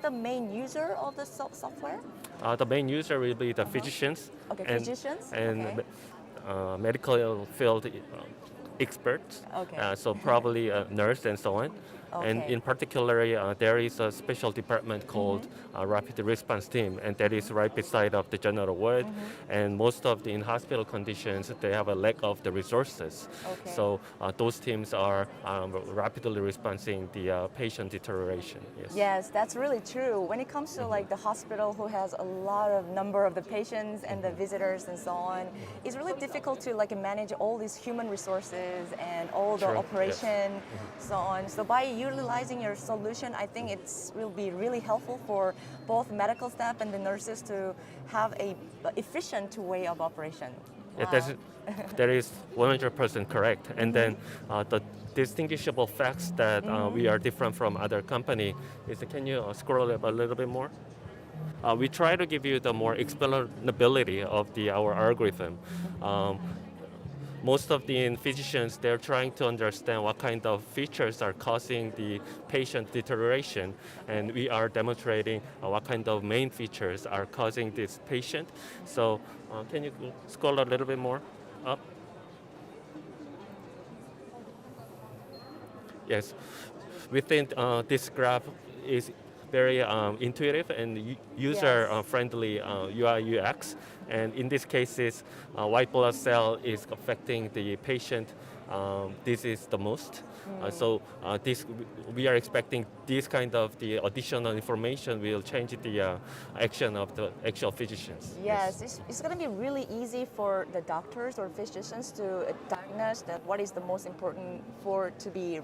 the main user of the software? The main user will be the physicians Okay, and, physicians. and Okay. medical field experts. Okay. So probably a nurse and so on. And Okay. in particular, there is a special department called Rapid Response Team, and that is right beside of the general ward. And most of the in-hospital conditions, they have a lack of the resources. Okay. So those teams are rapidly responding the patient deterioration. Yes. Yes, that's really true. When it comes to like the hospital who has a lot of number of the patients and the visitors and so on, it's really difficult to like manage all these human resources and all the True, operation, so on. So by utilizing your solution, I think it will be really helpful for both medical staff and the nurses to have a efficient way of operation. Yeah, Wow. that is 100% correct. And then the distinguishable facts that we are different from other company is, can you scroll up a little bit more? We try to give you the more explainability of our algorithm. Most of the physicians, they're trying to understand what kind of features are causing the patient deterioration, and we are demonstrating what kind of main features are causing this patient. So can you scroll a little bit more up? Yes, we think this graph is very intuitive and user-friendly UI UX. And in this case, white blood cell is affecting the patient disease the most. So we are expecting this kind of the additional information will change the action of the actual physicians. Yes, it's going to be really easy for the doctors or physicians to diagnose that what is the most important for to be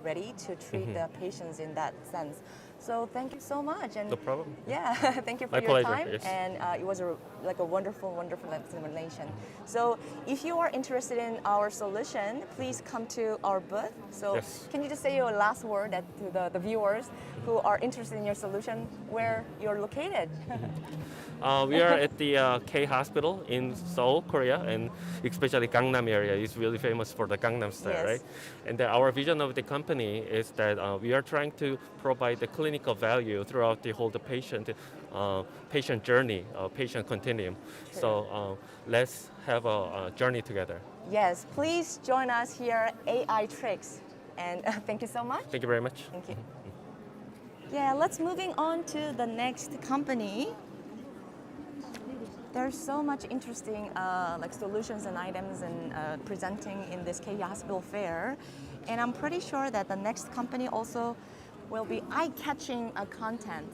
ready to treat the patients in that sense. So thank you so much. And no problem. Yeah, thank you for My your pleasure, time. yes. And it was a wonderful explanation. So if you are interested in our solution, please come to our booth. So Yes. can you just say your last word to the viewers who are interested in your solution, where you're located? We are at the K Hospital in Seoul, Korea, and especially Gangnam area is really famous for the Gangnam style, Yes. right? And our vision of the company is that we are trying to provide the clinical value throughout the whole patient journey, patient continuum. So let's have a journey together. Yes, please join us here, AI Tricks. And thank you so much. Thank you very much. Thank you. Yeah, let's moving on to the next company. There's so much interesting solutions and items and presenting in this K Hospital Fair, and I'm pretty sure that the next company also will be eye-catching content.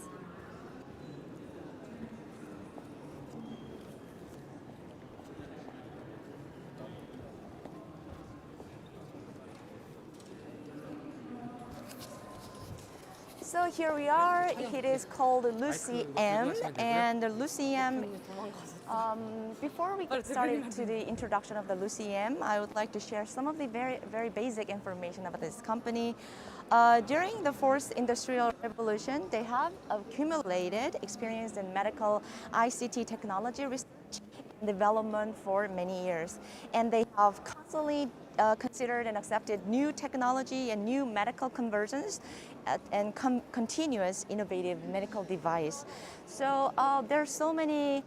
So here we are. It is called Lucy M, and the Lucy M. Before we get started to the introduction of the Lucy M, I would like to share some of the very basic information about this company. During the fourth industrial revolution, they have accumulated experience in medical ICT technology research and development for many years, and they have constantly considered and accepted new technology and new medical conversions and continuous innovative medical device. So there are so many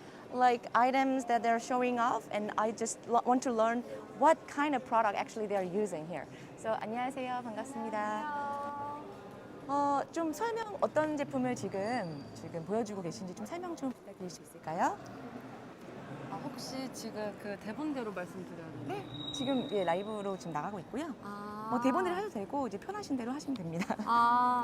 items that they're showing off, and I just want to learn what kind of product actually they're using here. So 안녕하세요, 반갑습니다. 좀 설명 어떤 제품을 지금 보여주고 계신지 좀 설명 좀 부탁드릴 수 있을까요? 혹시 지금 그 대본대로 말씀드려야 돼요? 네, 지금 라이브로 지금 나가고 있고요. 대본대로 해도 되고 이제 편하신 대로 하시면 됩니다.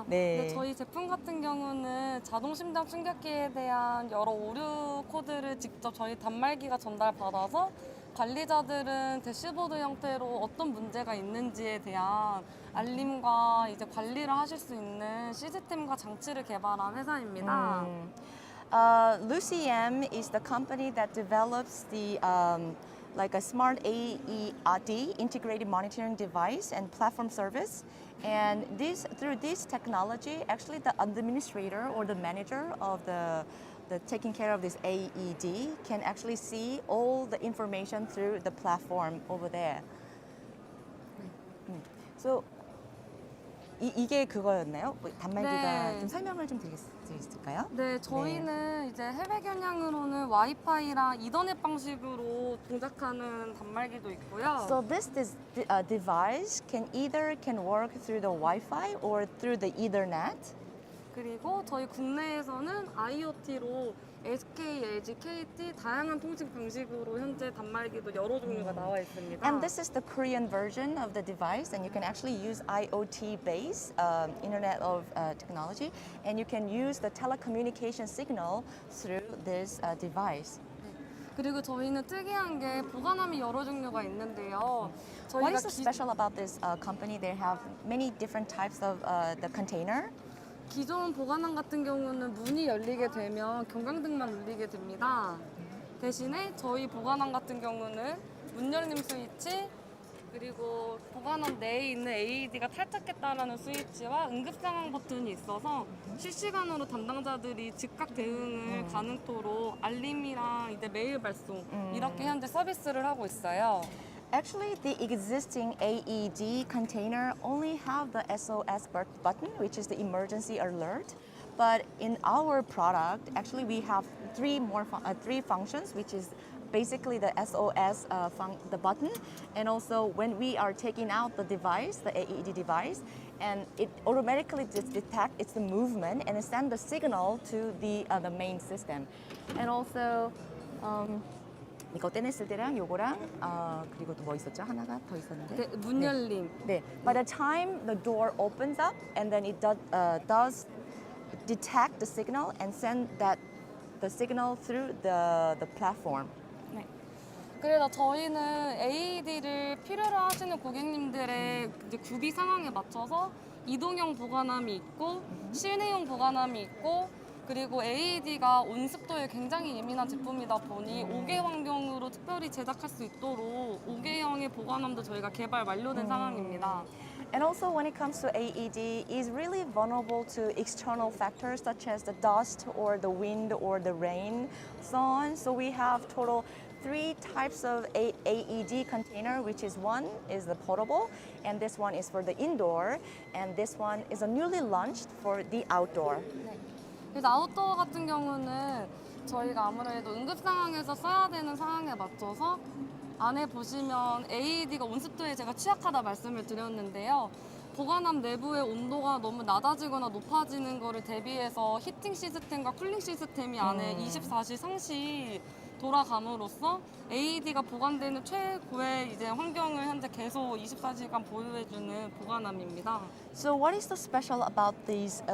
네. 근데 저희 제품 같은 경우는 자동 심장 충격기에 대한 여러 오류 코드를 직접 저희 단말기가 전달받아서 관리자들은 대시보드 형태로 어떤 문제가 있는지에 대한 알림과 이제 관리를 하실 수 있는 시스템과 장치를 개발한 회사입니다. Lucy M is the company that develops the a smart AED, integrated monitoring device and platform service. And through this technology, actually the administrator or the manager of the taking care of this AED can actually see all the information through the platform over there. So 이게 그거였나요? 단말기가 네. 좀 설명을 좀 드리겠습니다. 수 있을까요? 네, 저희는 이제 해외 겨냥으로는 와이파이랑 이더넷 방식으로 동작하는 단말기도 있고요. So device can work through the Wi-Fi or through the Ethernet. 그리고 저희 국내에서는 IoT로 SK, LG, KT 다양한 통신 방식으로 현재 단말기도 여러 종류가 나와 있습니다. And this is the Korean version of the device, and you can actually use IoT-based Internet of Technology, and you can use the telecommunication signal through this device. 그리고 저희는 특이한 게 보관함이 여러 종류가 있는데요. What is so special about this company? They have many different types of the container. 기존 보관함 같은 경우는 문이 열리게 되면 경광등만 울리게 됩니다. 대신에 저희 보관함 같은 경우는 문 열림 스위치, 그리고 보관함 내에 있는 AED가 탈착했다라는 스위치와 응급상황 버튼이 있어서 실시간으로 담당자들이 즉각 대응을 가능토록 알림이랑 이제 메일 발송 이렇게 현재 서비스를 하고 있어요. Actually, the existing AED container only have the SOS button, which is the emergency alert. But in our product, actually, we have three functions, which is basically the SOS the button, and also when we are taking out the device, the AED device, and it automatically detects it's the movement and it sends the signal to the main system, and also. 이거 떼냈을 때랑 요거랑 그리고 또 뭐 있었죠? 하나가 더 있었는데. 네, 문 열림. 네. By the time the door opens up and then it does detect the signal and send the signal through the platform. 네. 그래서 저희는 AED를 필요로 하시는 고객님들의 이제 구비 상황에 맞춰서 이동형 보관함이 있고 실내용 보관함이 있고 그리고 AED가 온습도에 굉장히 예민한 제품이다 보니 5개 환경으로 특별히 제작할 수 있도록 5개형의 보관함도 저희가 개발 완료된 상황입니다. And also when it comes to AED, is really vulnerable to external factors such as the dust or the wind or the rain, so on. So we have total 3 types of AED container, which is one is the portable, and this one is for the indoor, and this one is a newly launched for the outdoor. 네. 그래서 아웃도어 같은 경우는 저희가 아무래도 응급 상황에서 써야 되는 상황에 맞춰서 안에 보시면 AED가 온습도에 제가 취약하다 말씀을 드렸는데요. 보관함 내부의 온도가 너무 낮아지거나 높아지는 거를 대비해서 히팅 시스템과 쿨링 시스템이 안에 24시 상시 돌아감으로써 AED가 보관되는 최고의 이제 환경을 현재 계속 24시간 보유해주는 보관함입니다. So what is so special about these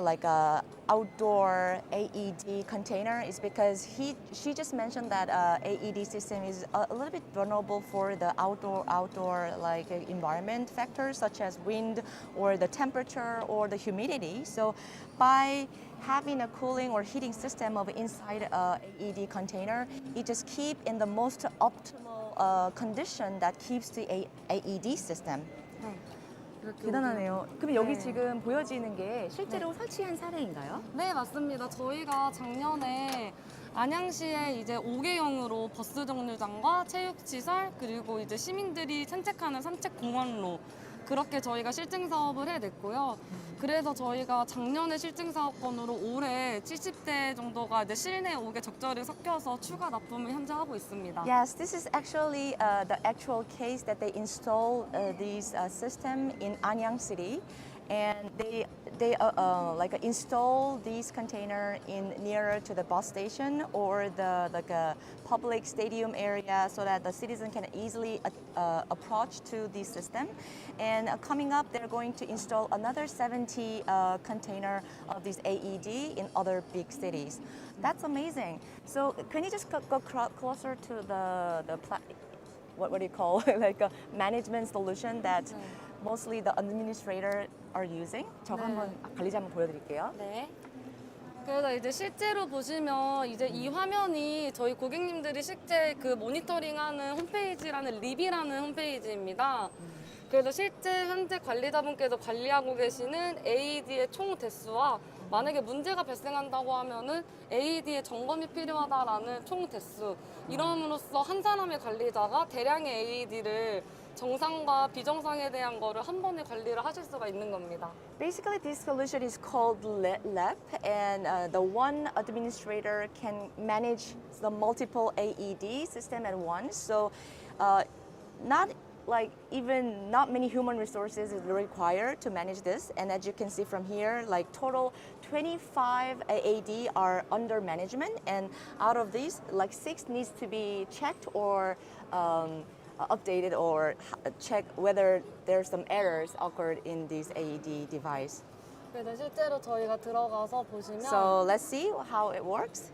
outdoor AED container is because she just mentioned that AED system is a little bit vulnerable for the outdoor environment factors such as wind or the temperature or the humidity. So by having a cooling or heating system of inside a AED container, it just keep in the most optimal condition that keeps the AED system. 네. 이렇게 대단하네요. 그럼 여기 네. 지금 보여지는 게 실제로 설치한 사례인가요? 네, 맞습니다. 저희가 작년에 안양시에 이제 5개형으로 버스 정류장과 체육시설 그리고 이제 시민들이 산책하는 산책공원로 그렇게 저희가 실증 사업을 해냈고요. 그래서 저희가 작년에 실증 사업권으로 올해 70대 정도가 이제 실내 5개 적절히 섞여서 추가 납품을 현재 하고 있습니다. Yes, this is actually the actual case that they install these system in Anyang City, and they install these container in nearer to the bus station or the public stadium area so that the citizen can easily approach to the system. And coming up, they're going to install another 70 container of this AED in other big cities. That's amazing. So can you just go closer to the what do you call like a management solution that mostly the administrator are using? 저거 네. 한번 관리자 한번 보여드릴게요. 네. 그래서 이제 실제로 보시면 이제 이 화면이 저희 고객님들이 실제 그 모니터링하는 홈페이지라는 립이라는 홈페이지입니다. 그래서 실제 현재 관리자분께서 관리하고 계시는 AED의 총 대수와 만약에 문제가 발생한다고 하면은 AED의 점검이 필요하다라는 총 대수 이럼으로써 한 사람의 관리자가 대량의 AED를 정상과 비정상에 대한 거를 한 번에 관리를 하실 수가 있는 겁니다. Basically, this solution is called LEP, and the one administrator can manage the multiple AED system at once. So, not many human resources is required to manage this. And as you can see from here, like total 25 AAD are under management, and out of these, like 6 needs to be checked or updated or check whether there's some errors occurred in this AED device. 그래서 실제로 저희가 들어가서 보시면 So let's see how it works.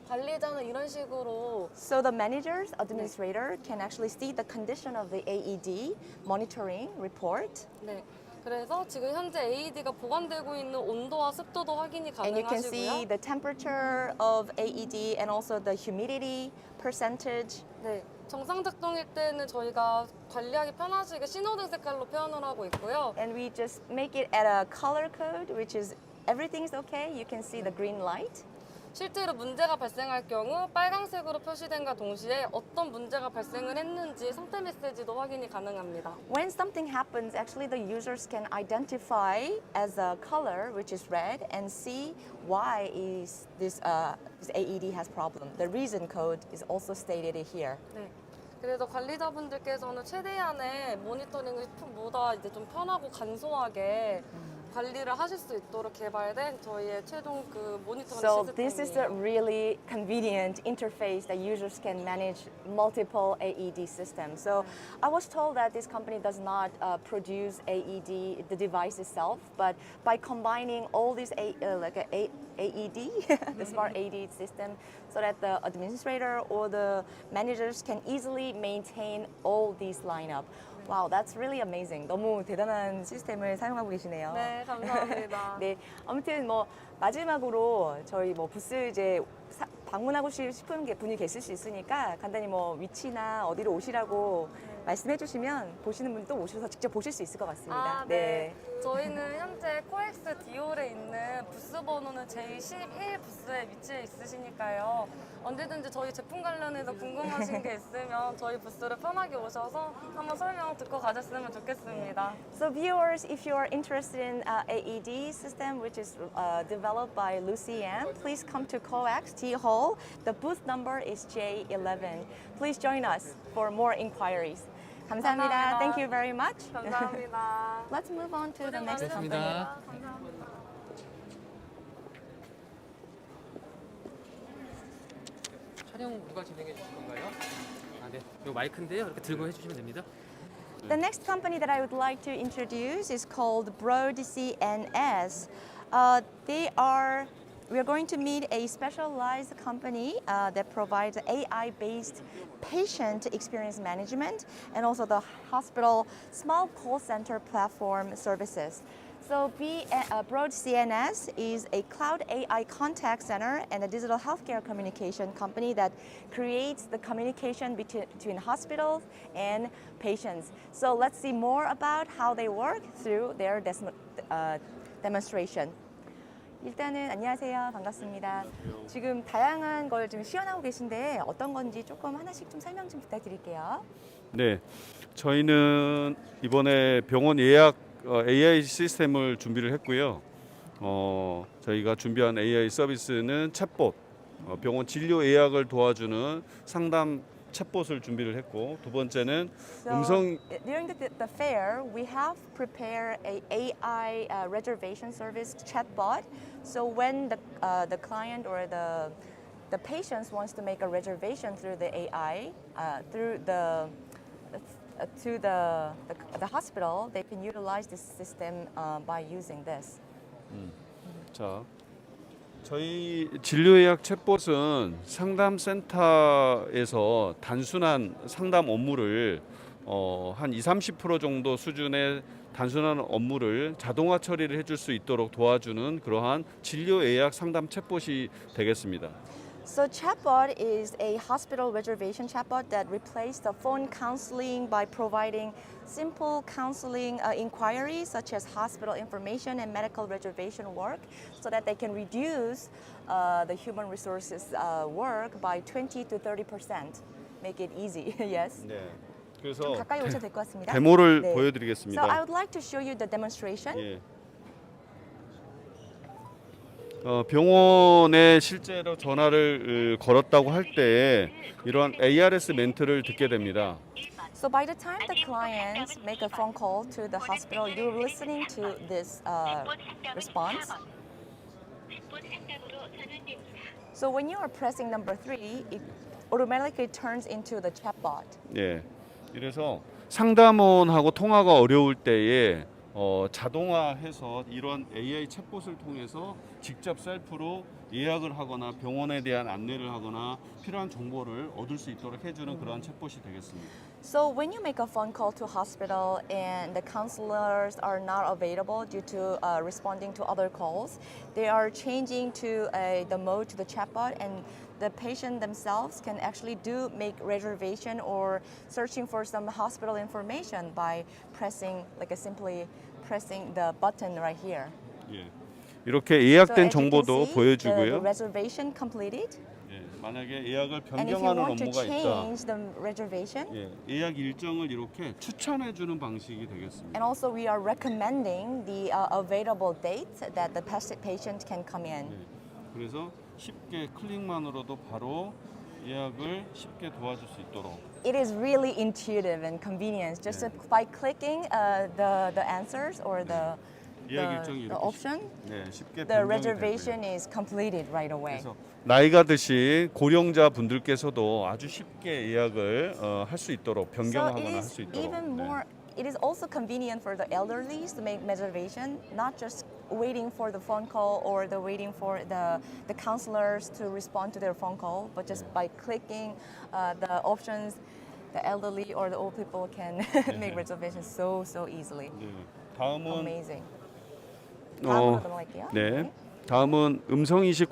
관리자는 이런 식으로 So the managers, administrator can actually see the condition of the AED monitoring report. 네. 그래서 지금 현재 AED가 보관되고 있는 온도와 습도도 확인이 And you can see 가능하시고요. the temperature of AED and also the humidity percentage. 네. 정상 작동일 때는 저희가 관리하기 편하시게 신호등 색깔로 표현을 하고 있고요. And we just make it at a color code, which is everything's okay. You can see the green light. 실제로 문제가 발생할 경우 빨간색으로 표시된과 동시에 어떤 문제가 발생을 했는지 상태 메시지도 확인이 가능합니다. When something happens, actually the users can identify as a color, which is red, and see why is this AED has problem. The reason code is also stated here. 네. 그래서 관리자분들께서는 최대한의 모니터링을 보다 이제 좀 편하고 간소하게 관리를 하실 수 있도록 개발된 저희의 최종 그 모니터링 So this is a 시스템이에요. really convenient interface that users can manage multiple AED systems. So I was told that this company does not produce AED, the device itself, but by combining all these AED, the smart AED system, so that the administrator or the managers can easily maintain all these lineup. Wow, that's really amazing. 너무 대단한 시스템을 사용하고 계시네요. 네, 감사합니다. 네, 아무튼 뭐 마지막으로 저희 뭐 부스 이제 방문하고 싶은 분이 계실 수 있으니까 간단히 뭐 위치나 어디로 오시라고 말씀해 주시면 보시는 분도 오셔서 직접 보실 수 있을 것 같습니다. 아, 네. 저희는 현재 코엑스 디올에 있는 부스 번호는 제11 부스에 위치해 있으시니까요. 언제든지 저희 제품 관련해서 궁금하신 게 있으면 저희 부스를 편하게 오셔서 한번 설명 듣고 가셨으면 좋겠습니다. So viewers, if you are interested in AED system, which is developed by LucyM, please come to COEX T Hall. The booth number is J11. Please join us for more inquiries. 감사합니다. 감사합니다. Thank you very much. 감사합니다. Let's move on to the next company. 고생하셨습니다. 감사합니다. 촬영 누가 진행해 주실 건가요? 아, 네. 요 마이크인데요. 이렇게 들고 해주시면 됩니다. The next company that I would like to introduce is called Broad CNS. We are going to meet a specialized company that provides AI-based patient experience management and also the hospital small call center platform services. So Broad CNS is a cloud AI contact center and a digital healthcare communication company that creates the communication between hospitals and patients. So let's see more about how they work through their demonstration. 일단은 안녕하세요. 반갑습니다. 지금 다양한 걸 좀 시연하고 계신데 어떤 건지 조금 하나씩 좀 설명 좀 부탁드릴게요. 네, 저희는 이번에 병원 예약 AI 시스템을 준비를 했고요. 저희가 준비한 AI 서비스는 챗봇, 병원 진료 예약을 도와주는 상담 챗봇을 준비를 했고, 두 번째는 음성. During the fair, we have prepared a AI reservation service chatbot. So when the client or the patients wants to make a reservation through the AI, through to the hospital, they can utilize this system by using this. 자, 저희 진료예약 챗봇은 상담센터에서 단순한 상담 업무를 한 20-30% 정도 수준의 단순한 업무를 자동화 처리를 해줄 수 있도록 도와주는 그러한 진료예약 상담 챗봇이 되겠습니다. So Chatbot is a hospital reservation chatbot that replaced the phone counseling by providing simple counseling inquiries such as hospital information and medical reservation work so that they can reduce the human resources work by 20 to 30%. Make it easy, yes? 네. 그래서 가까이 오셔도 될 것 같습니다. 데모를 네. So 보여드리겠습니다. I would like to show you the demonstration. 예. 병원에 실제로 전화를 걸었다고 할 때 이러한 ARS 멘트를 듣게 됩니다. So by the time the clients make a phone call to the hospital, you're listening to this response. So when you are pressing number 3, it automatically turns into the chatbot. 예. 이래서 상담원하고 통화가 어려울 때에 자동화해서 이런 AI 챗봇을 통해서 직접 셀프로 예약을 하거나 병원에 대한 안내를 하거나 필요한 정보를 얻을 수 있도록 해주는 그러한 챗봇이 되겠습니다. So when you make a phone call to hospital and the counselors are not available due to responding to other calls, they are changing to the mode to the chatbot, and the patient themselves can actually make reservation or searching for some hospital information by simply pressing the button right here. 예. 이렇게 So 예약된 as you can 정보도 see, the 보여주고요. reservation completed. 예. 만약에 예약을 And if you 변경하는 want to 업무가 있다. change the reservation, 예. 예약 일정을 이렇게 추천해주는 방식이 되겠습니다. and also we are recommending the available dates that the patient can come in. 예. 그래서 쉽게 클릭만으로도 바로 예약을 쉽게 도와줄 수 있도록. It is really intuitive and convenient. Just by clicking the answers or 예약 일정이 the 이렇게 option, 네, 쉽게 the 변경이 reservation 되고요. is completed right away. 그래서 나이가 드신 고령자 분들께서도 아주 쉽게 예약을 할 수 있도록 So 변경하거나 it 할 is 수 있도록. even more. It is also convenient for the elderly to make reservation, not just waiting for the phone call or waiting for the counselors to respond to their phone call, but just by clicking the options, the elderly or the old people can make reservations so easily. 네. 다음은 Amazing. 다음으로 어, 넘어갈게요. 네. 다음은 음성인식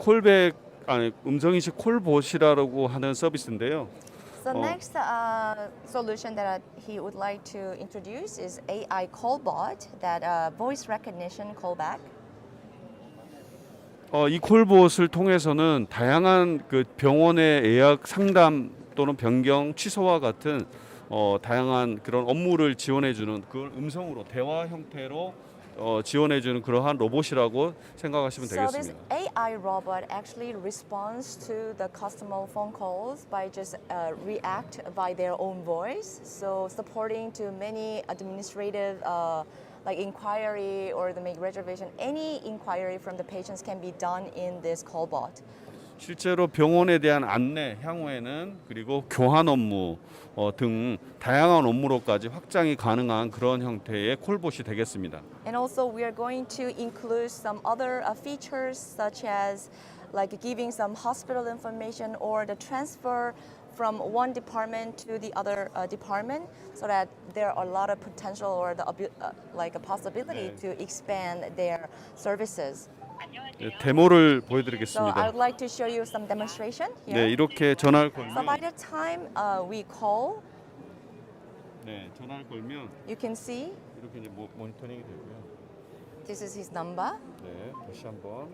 음성인식 콜봇이라고 하는 서비스인데요. So next solution that he would like to introduce is AI callbot, that voice recognition callback. 이 콜봇을 통해서는 다양한 그 병원의 예약 상담 또는 변경 취소와 같은 다양한 그런 업무를 지원해주는 그걸 음성으로 대화 형태로 지원해주는 그러한 로봇이라고 생각하시면 So this 되겠습니다. AI robot actually responds to the customer phone calls by just react by their own voice. So supporting to many administrative like inquiry or the make reservation, any inquiry from the patients can be done in this callbot. 실제로 병원에 대한 안내 향후에는 그리고 교환 업무 등 다양한 업무로까지 확장이 가능한 그런 형태의 콜봇이 되겠습니다. And also we are going to include some other features such as like giving some hospital information or the transfer from one department to the other department, so that there are a lot of potential or like a possibility to expand their services. 네, 데모를 So I 보여드리겠습니다. would like to show you some demonstration 네, here. 이렇게 전화를 So by 걸면 the time we call, 네, 전화를 걸면 you can see 이렇게 이제 모니터링이 되고요. this is his number. 네, 다시 한번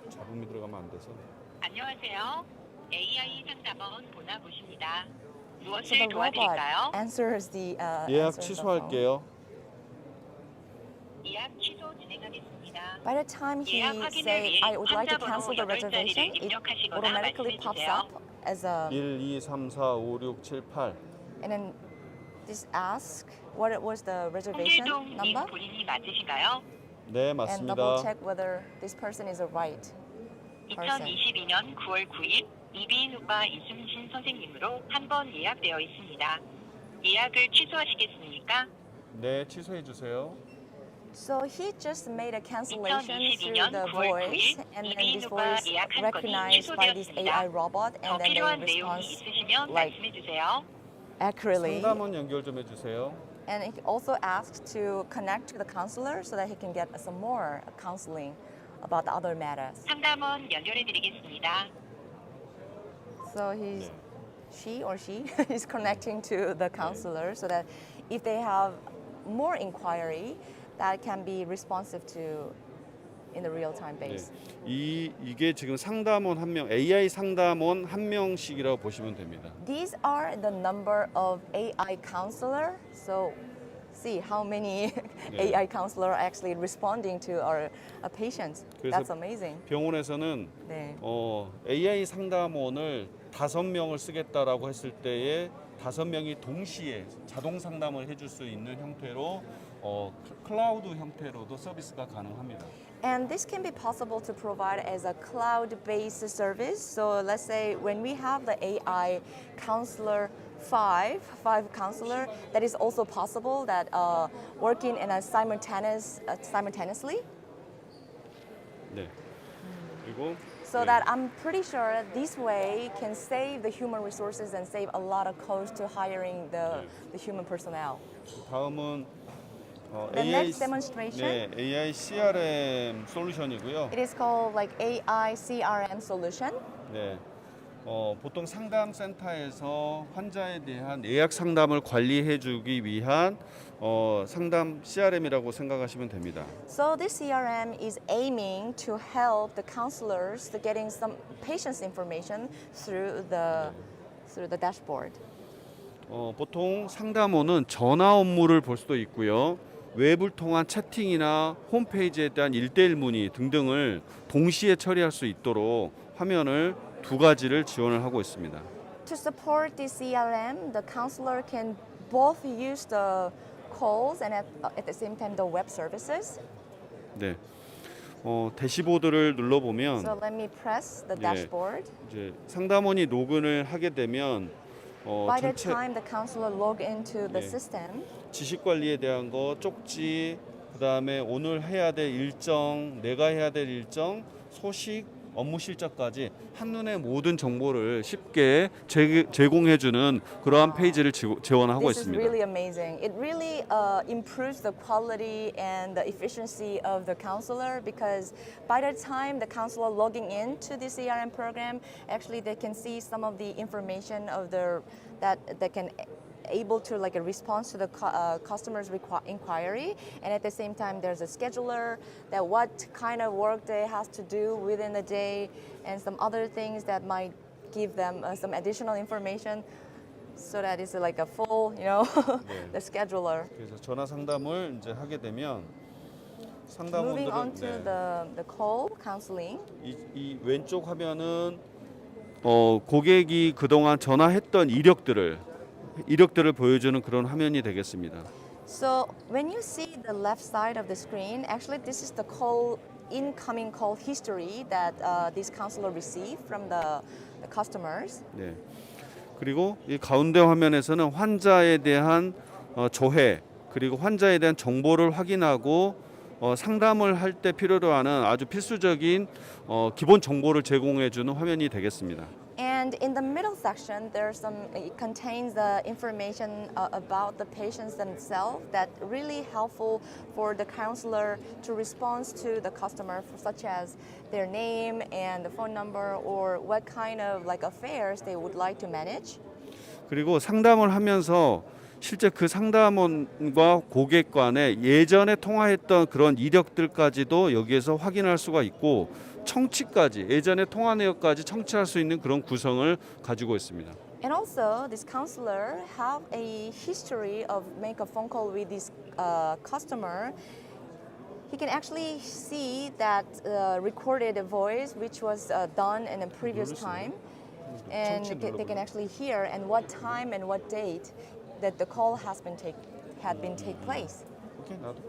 잡음이 들어가면 안 돼서. 안녕하세요. AI 상담원 보나보십니다. So 무엇을 the robot 도와드릴까요? answers the 예약 answers the phone. 취소할게요. 예약 취소 진행하겠습니다. By the time he 예약 확인을 say 위해 I would like to 환자 cancel the 번호 8자리를 reservation, it 입력하시거나 automatically pops 말씀해 up as a 1, 2, 3, 4, 5, 6, 7, 8. and then this ask what it was the reservation 홍길동님 number 본인이 맞으신가요? 네, and 맞습니다. double check whether this person is a right person. 2022년 9월 9일 이비인후과 이순신 선생님으로 한 번 예약되어 있습니다. 예약을 취소하시겠습니까? 네, 취소해 주세요. So he just made a cancellation through 2022년 the 9월 voice, 9일 and then this 이비인후과 voice 예약한 건이 recognized by this AI 취소되었습니다. robot, 더 and then 필요한 they 내용이 respond 있으시면 like 말씀해 주세요. accurately. 상담원 연결 좀 해주세요. And it also asked to connect to the counselor so that he can get some more counseling about the other matters. 상담원 연결해 드리겠습니다. So she is connecting to the counselor so that if they have more inquiry, that can be responsive to in the real-time base. 이게 지금 상담원 한 명, AI 상담원 한 명씩이라고 보시면 됩니다. These are the number of AI counselor. So see how many AI counselor are actually responding to our patients. 그래서 That's amazing. 병원에서는 네. AI 상담원을 5명을 쓰겠다라고 했을 때에 5명이 동시에 자동 상담을 해줄 수 있는 형태로 클라우드 형태로도 서비스가 가능합니다. And this can be possible to provide as a cloud-based service. So let's say when we have the AI counselor, five counselor, that is also possible that working in a simultaneously. 네. 그리고 So that I'm pretty sure this way can save the human resources and save a lot of cost to hiring the human personnel. 다음은 The next demonstration. 네, AI CRM 솔루션이고요. It is called like AI CRM solution. 네. 보통 상담 센터에서 환자에 대한 예약 상담을 관리해 주기 위한 상담 CRM이라고 생각하시면 됩니다. So this CRM is aiming to help the counselors to getting some patient's information through the dashboard. 보통 상담원은 전화 업무를 볼 수도 있고요. 웹을 통한 채팅이나 홈페이지에 대한 1대1 문의 등등을 동시에 처리할 수 있도록 화면을 2가지를 지원을 하고 있습니다. To support the CRM, the counselor can both use the calls and at the same time the web services. 네. 대시보드를 눌러보면 So let me press the dashboard. 이제 상담원이 로그인을 하게 되면 By the 전체 time the counselor log into the system, 지식 관리에 대한 거 쪽지, 그다음에 오늘 해야 될 일정, 내가 해야 될 일정, 소식, 업무 실적까지 한눈에 모든 정보를 쉽게 제공해주는 그러한 페이지를 지원하고 this is 있습니다. really amazing. It really improves the quality and the efficiency of the counselor because by the time the counselor logging into the CRM program, actually they can see some of the information of that can able to like a response to the customer's inquiry, and at the same time there's a scheduler that what kind of work they has to do within the day and some other things that might give them some additional information so that it's like a full, the scheduler. 그래서 전화 상담을 이제 하게 되면 Moving on 상담원들은 to the call counseling. 이 왼쪽 화면은 고객이 그동안 전화했던 이력들을 보여주는 그런 화면이 되겠습니다. So when you see the left side of the screen, actually this is the incoming call history that this counselor received from the customers. 네. 그리고 이 가운데 화면에서는 환자에 대한 조회, 그리고 환자에 대한 정보를 확인하고 상담을 할 때 필요로 하는 아주 필수적인 기본 정보를 제공해 주는 화면이 되겠습니다. And in the middle section, it contains the information about the patients themselves that really helpful for the counselor to respond to the customer, such as their name and the phone number or what kind of like affairs they would like to manage. 그리고 상담을 하면서 실제 그 상담원과 고객 간에 예전에 통화했던 그런 이력들까지도 여기에서 확인할 수가 있고 청취까지 예전에 통화 내역까지 청취할 수 있는 그런 구성을 가지고 있습니다. And also, this counselor have a history of make a phone call with this customer. He can actually see that recorded voice which was done in a previous time, and they can actually hear and what time and what date that the call had been take place. 오케이, 나도.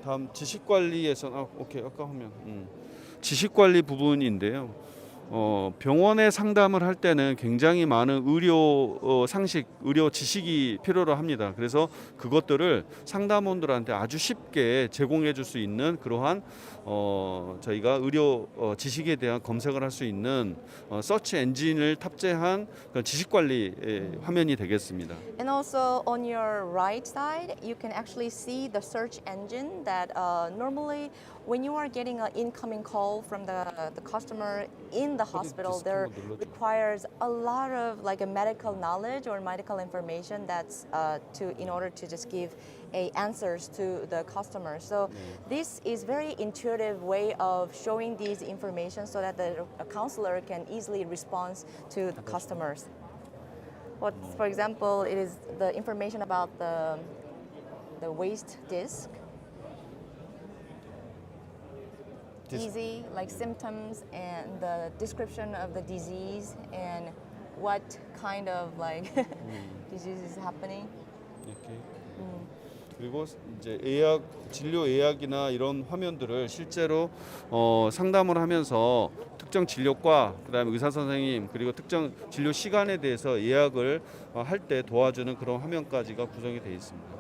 다음 지식 관리에서 오케이 아까 하면 지식 관리 부분인데요. 병원에 상담을 할 때는 굉장히 많은 의료 상식, 의료 지식이 필요로 합니다. 그래서 그것들을 상담원들한테 아주 쉽게 제공해 줄 수 있는 그러한 저희가 의료 지식에 대한 검색을 할 수 있는 서치 엔진을 탑재한 지식 관리 화면이 되겠습니다. And also on your right side, you can actually see the search engine that normally when you are getting an incoming call from the customer in the hospital, there requires a lot of like a medical knowledge or medical information that's in order to just give answers to the customer. So this is very intuitive way of showing these information so that the counselor can easily respond to the customers. What, for example, it is the information about the waist disc. Easy, like symptoms and the description of the disease and what kind of like disease is happening. 이렇게. 그리고 이제 예약, 진료 예약이나 이런 화면들을 실제로 상담을 하면서 특정 진료과, 그다음에 의사 선생님, 그리고 특정 진료 시간에 대해서 예약을 할 때 도와주는 그런 화면까지가 구성이 되어 있습니다.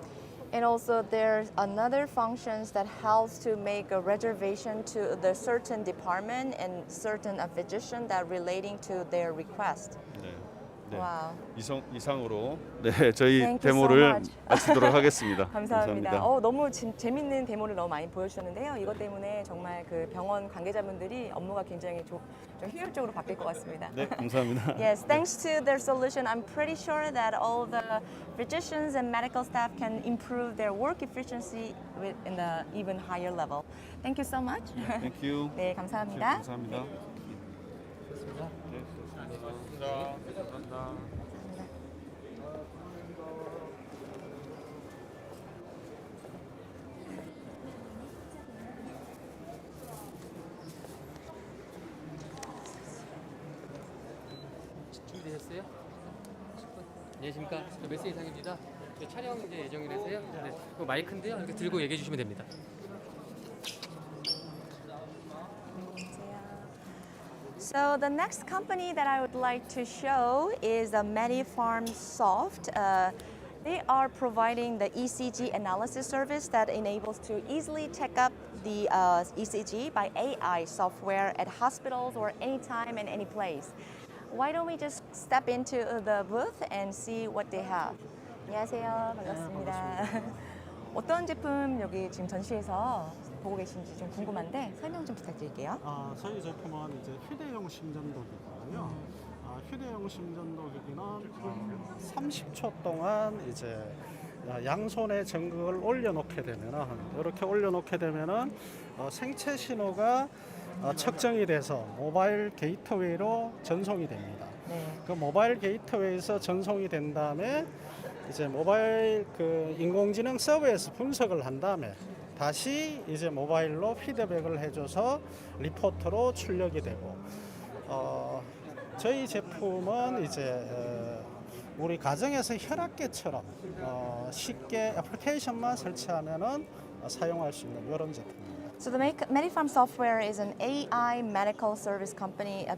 And also there's another functions that helps to make a reservation to the certain department and certain physician that relating to their request. 네. 네. Wow. 이상으로 네, 저희 Thank you so 데모를 much. 마치도록 하겠습니다. 감사합니다. 너무 재밌는 데모를 너무 많이 보여주셨는데요. 이것 때문에 정말 그 병원 관계자분들이 업무가 굉장히 좀 효율적으로 바뀔 것 같습니다. 네, 감사합니다. Yes, thanks to their solution, I'm pretty sure that all the physicians and medical staff can improve their work efficiency in the even higher level. Thank you so much. Thank you. 네, 감사합니다. 감사합니다. 준비되셨어요? 안녕하십니까. 저 메시지 이상입니다. 저 촬영 이제 예정이라서요. 네. 그 마이크인데요. 이렇게 들고 얘기해 주시면 됩니다. So the next company that I would like to show is Medipharm Soft. They are providing the ECG analysis service that enables to easily check up the ECG by AI software at hospitals or anytime and any place. Why don't we just step into the booth and see what they have? 안녕하세요. 반갑습니다. 어떤 제품 여기 지금 전시회에서 보고 계신지 좀 궁금한데 설명 좀 부탁드릴게요. 저희 제품은 이제 휴대용 심전도기고요. 휴대용 심전도기기는 30초 동안 이제 양손에 전극을 올려놓게 되면은 이렇게 올려놓게 되면은 생체 신호가 측정이 돼서 모바일 게이트웨이로 전송이 됩니다. 네. 그 모바일 게이트웨이에서 전송이 된 다음에 이제 모바일 그 인공지능 서버에서 분석을 한 다음에 다시 이제 모바일로 피드백을 해줘서 리포트로 출력이 되고 저희 제품은 이제 우리 가정에서 혈압계처럼 쉽게 애플리케이션만 설치하면은 사용할 수 있는 이런 제품입니다. So the Medipharm software is an AI medical service company, a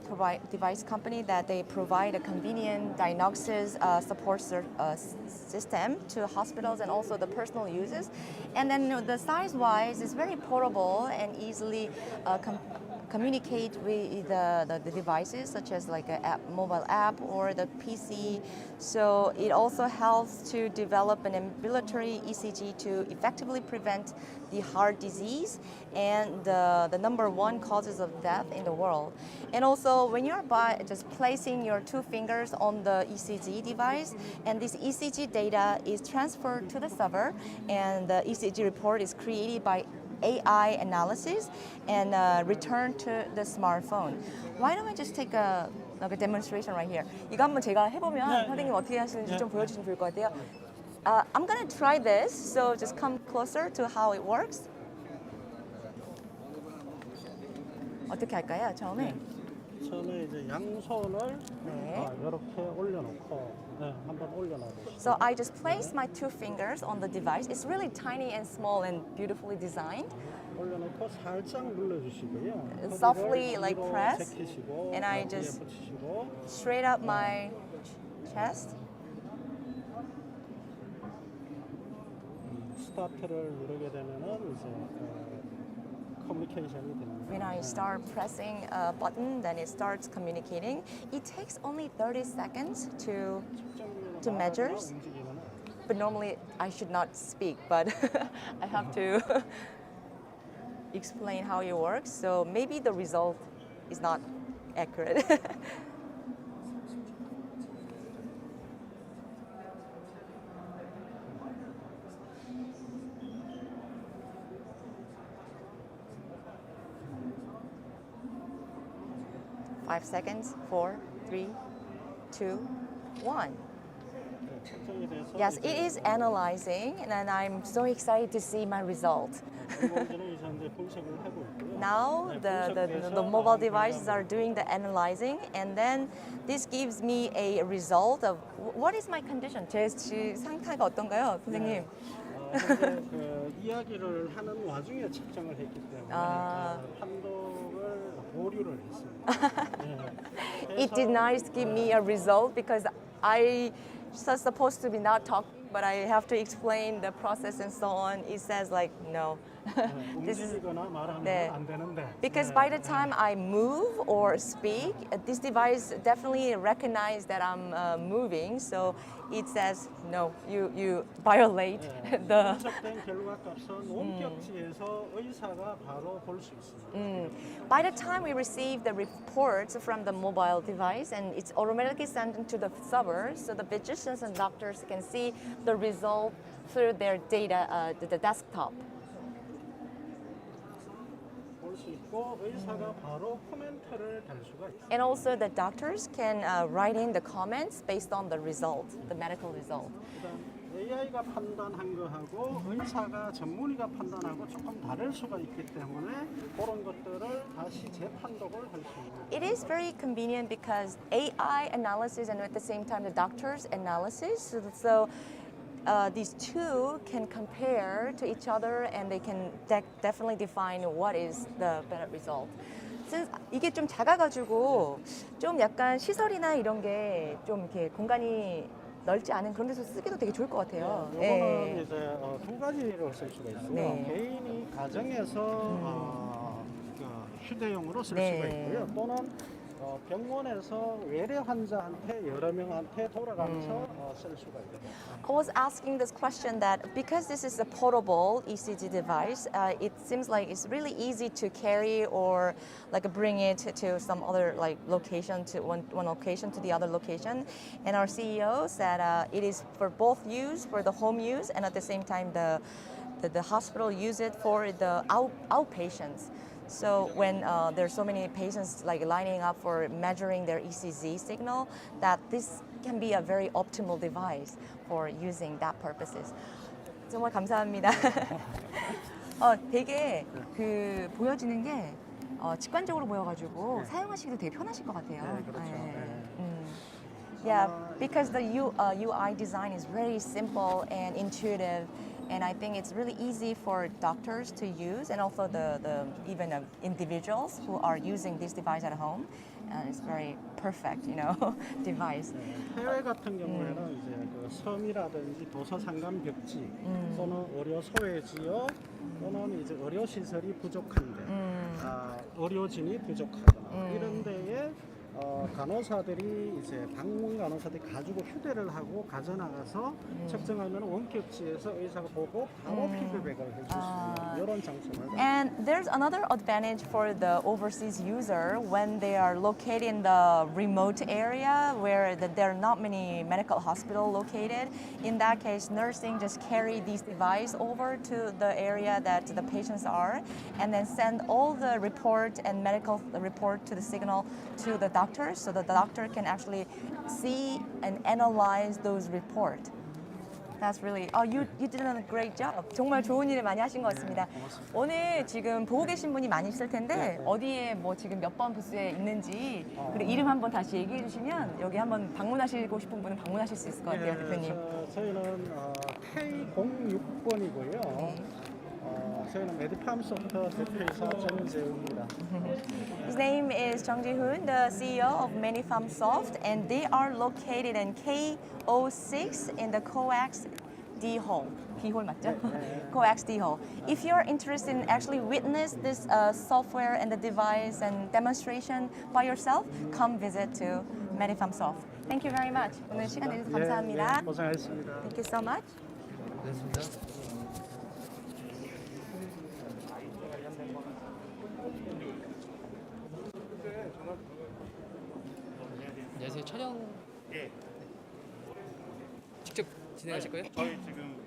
device company that they provide a convenient diagnosis support system to hospitals and also the personal users. And then the size-wise is very portable and easily communicate with the devices such as like a mobile app or the PC. So it also helps to develop an ambulatory ECG to effectively prevent the heart disease and the number one causes of death in the world. And also when you're just placing your two fingers on the ECG device and this ECG data is transferred to the server and the ECG report is created by AI analysis and return to the smartphone. Why don't I just take a demonstration right here? 이거 한번 제가 해보면 선생님 어떻게 하시는지 좀 보여주시면 좋을 것 같아요. I'm gonna try this, so just come closer to how it works. 어떻게 할까요? 처음에? 처음에 이제 양손을 이렇게 올려놓고 한번 올려놔보시죠. So I just place my two fingers on the device. It's really tiny and small and beautifully designed. 올려놓고 살짝 눌러주시고요. Softly like press, 제키시고 and I just 붙이시고 straight up my chest. 스타트를 누르게 되면은 이제 커뮤니케이션이 됩니다. When I start pressing a button, then it starts communicating. It takes only 30 seconds to measure. But normally I should not speak, but I have to explain how it works. So maybe the result is not accurate. 5 seconds. 4, 3, 2, 1. 측정이 돼서 Yes, it is analyzing, and I'm so excited to see my result. 인공지능이 현재 분석을 하고 있고요. Now 네, the 분석돼서 mobile 나온 devices are 결과물을 doing the analyzing, and then this gives me a result of what is my condition? 제 상태가 어떤가요, 선생님? 현재 그 이야기를 하는 와중에 측정을 했기 때문에 판독을 보류를 했습니다. It denies to give me a result because I was supposed to be not talking, but I have to explain the process and so on. It says like no. This is 움직이거나 말하면 네. 안 되는데. because by the time I move or speak, this device definitely recognizes that I'm moving, so it says no. You violate the. 분석된 결과값은 원격지에서 의사가 바로 볼 수 있습니다. By the time we receive the reports from the mobile device, and it's automatically sent to the server, so the physicians and doctors can see the result through their data, the desktop. 볼 수 있고 의사가 바로 코멘트를 달 수가 있습니다. And also the doctors can write in the comments based on the result, the medical result. 그다음 AI가 판단한 거하고 의사가 전문의가 판단하고 조금 다를 수가 있기 때문에 그런 것들을 다시 재판독을 할 수 있는. It is very convenient because AI analysis and at the same time the doctor's analysis. So these two can compare to each other and they can definitely define what is the better result. Since 이게 좀 작아가지고 좀 약간 시설이나 이런 게 좀 이렇게 공간이 넓지 않은 그런 데서 쓰기도 되게 좋을 것 같아요. 이거는 이제 두 가지로 쓸 수가 있고요. 네. 개인이 가정에서 그 휴대용으로 쓸 네. 수가 있고요. 또는 병원에서 외래 환자한테 여러 명한테 돌아가면서 쓸 수가 있고요. I was asking this question that because this is a portable ECG device, it seems like it's really easy to carry or like bring it to some other like location to one location to the other location. And our CEO said it is for both use, for the home use, and at the same time the hospital use it for the outpatients. So when there's so many patients like lining up for measuring their ECG signal, that this can be a very optimal device for using that purposes. 정말 감사합니다. 되게 그 보여지는 게 직관적으로 보여가지고 사용하시기도 되게 편하실 것 같아요. 네, 그렇죠. Yeah, because the UI design is very simple and intuitive. And I think it's really easy for doctors to use, and also the even individuals who are using this device at home. It's very perfect, device. 해외 같은 경우에는 이제 그 섬이라든지 도서 상감 벽지 또는 의료 소외 지역 또는 이제 의료 시설이 부족한데 의료진이 부족하거나 이런 데에 간호사들이 이제 방문 간호사들이 가지고 휴대를 하고 가져나가서 측정하면 원격지에서 의사가 보고 바로 피드백을 해줄 수 있는 이런 장점을. And there's another advantage for the overseas user when they are located in the remote area where there are not many medical hospitals located. In that case, nursing just carry these devices over to the area that the patients are and then send all the report and medical report to the signal to the doctor so that the doctor can actually see and analyze those reports. That's really, you did a great job. 정말 좋은 일을 많이 하신 것 같습니다. 오늘 지금 보고 계신 분이 많이 있을 텐데 어디에 뭐 지금 몇 번 부스에 있는지 그리고 이름 한번 다시 얘기해 주시면 여기 한번 방문하시고 싶은 분은 방문하실 수 있을 것 같아요, 대표님. 저희는 K06번이고요. 저희는 메디팜 소프트 대표이사 정재훈입니다. His name is Jung Ji-hoon, the CEO of ManyFarmSoft, and they are located in K06 in the COEX D hall. D hall 맞죠? COEX D hall. If you're interested in actually witness this software and the device and demonstration by yourself, come visit to ManyFarmSoft. Thank you very much. 오늘 시간 내주셔서 감사합니다. 고생하셨습니다. Thank you so much. 됐습니다. 제 촬영 예. 직접 진행하실 거예요? 저희 지금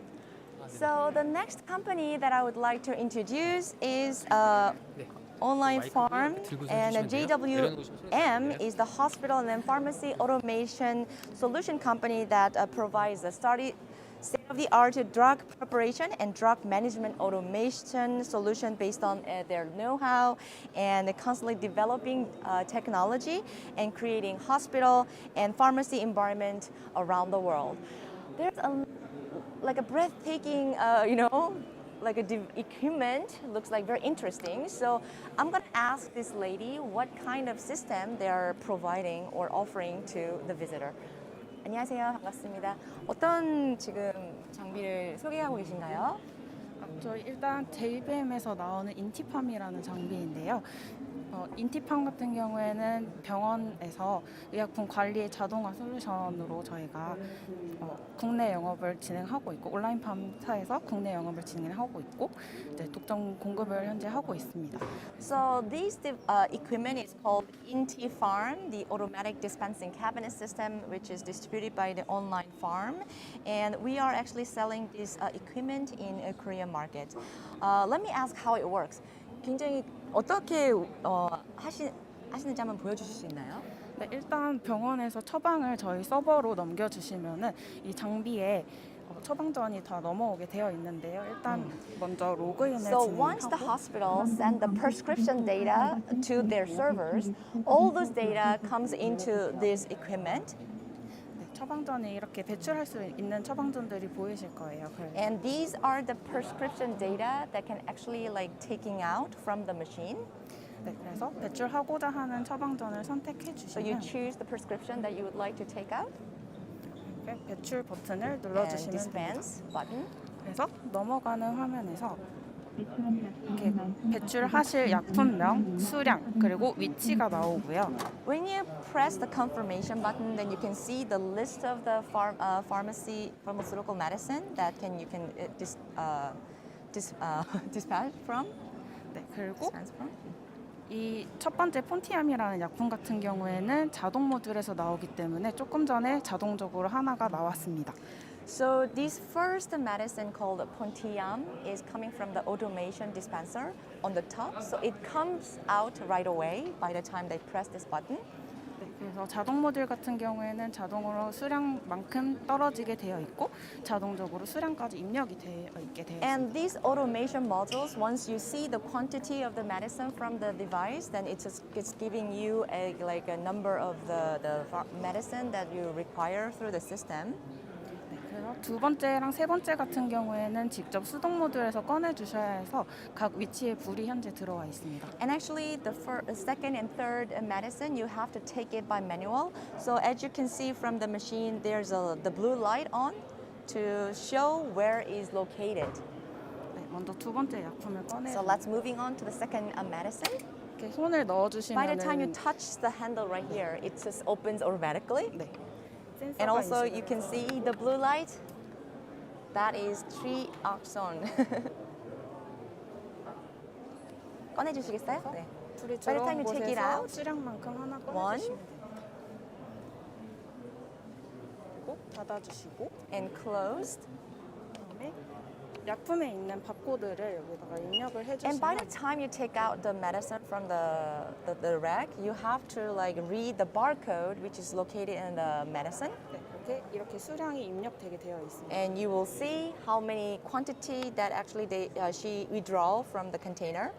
So the next company that I would like to introduce is 네. online 마이크 farm, 들고 and 해주시면 돼요. 내려놓으시면 소리 JWM 들려요. is the hospital and pharmacy automation solution company that provides the state-of-the-art drug preparation and drug management automation solution based on their know-how and constantly developing technology and creating hospital and pharmacy environment around the world. There's like a breathtaking, like equipment, looks like very interesting. So I'm gonna ask this lady what kind of system they are providing or offering to the visitor. 안녕하세요, 반갑습니다. 어떤 지금 장비를 소개하고 계신가요? 저희 일단 JBM에서 나오는 인티팜이라는 장비인데요. 인티팜 같은 경우에는 병원에서 의약품 관리 자동화 솔루션으로 저희가 국내 영업을 진행하고 있고 온라인팜사에서 국내 영업을 진행하고 있고 이제 독점 공급을 현재 하고 있습니다. So this equipment is called IntiFarm, the automatic dispensing cabinet system, which is distributed by the online farm, and we are actually selling this equipment in a Korean market. Let me ask how it works. 굉장히 어떻게 하시는지 한번 보여주실 수 있나요? 네, 일단 병원에서 처방을 저희 서버로 넘겨주시면은 이 장비에 처방전이 다 넘어오게 되어 있는데요. 일단 먼저 로그인을 So once the 진행하고 hospital send the prescription data to their servers, all those data comes into this equipment. 처방전이 이렇게 배출할 수 있는 처방전들이 보이실 거예요. And these are the prescription data that can actually like taking out from the machine. 네, 그래서 배출하고자 하는 처방전을 선택해 So you 주시면 choose the prescription that you would like to take out 이렇게 배출 버튼을 and 눌러주시면 됩니다. dispense button. 그래서 넘어가는 화면에서 이렇게 배출하실 약품명, 수량, 그리고 위치가 나오고요. When you press the confirmation button, then you can see the list of the pharmaceutical medicine that you can dispatch from. 네, 그리고 Dispense from. 이 첫 번째 폰티암이라는 약품 같은 경우에는 자동 모듈에서 나오기 때문에 조금 전에 자동적으로 하나가 나왔습니다. So this first medicine called Pontiam is coming from the automation dispenser on the top. So it comes out right away by the time they press this button. 네, 그래서 자동 모듈 같은 경우에는 자동으로 수량만큼 떨어지게 되어 있고 자동적으로 수량까지 입력이 되어 있게 되어 And 있습니다. these automation modules, once you see the quantity of the medicine from the device, then it's giving you a number of the medicine that you require through the system. 네, 그래서 두 번째랑 세 번째 같은 경우에는 직접 수동 모듈에서 꺼내 주셔야 해서 각 위치에 불이 현재 들어와 있습니다. And actually, the second and third medicine, you have to take it by manual. So as you can see from the machine, there's the blue light on to show where is located. 네, 먼저 두 번째 약품을 꺼내 So let's moving on to the second medicine. 이렇게 손을 넣어 By the time you 주시면 touch the handle right here, it just opens automatically. 네. And 센서가 also 인식을 you can 해서 see the blue light. That is trioxone. 꺼내주시겠어요? 네. 불이 By the time 들어온 you take it 곳에서 out, 수량만큼 하나 one. 꺼내주시면 됩니다. 그리고 닫아주시고 And closed. 그다음에 약품에 있는 바코드를 여기다가 입력을 And by the 해주시면 time you take out the medicine from the rack, you have to read the barcode which is located in the medicine, 네, 이렇게 수량이 입력되게 되어 있습니다. and you will see how many quantity that actually she withdraw from the container.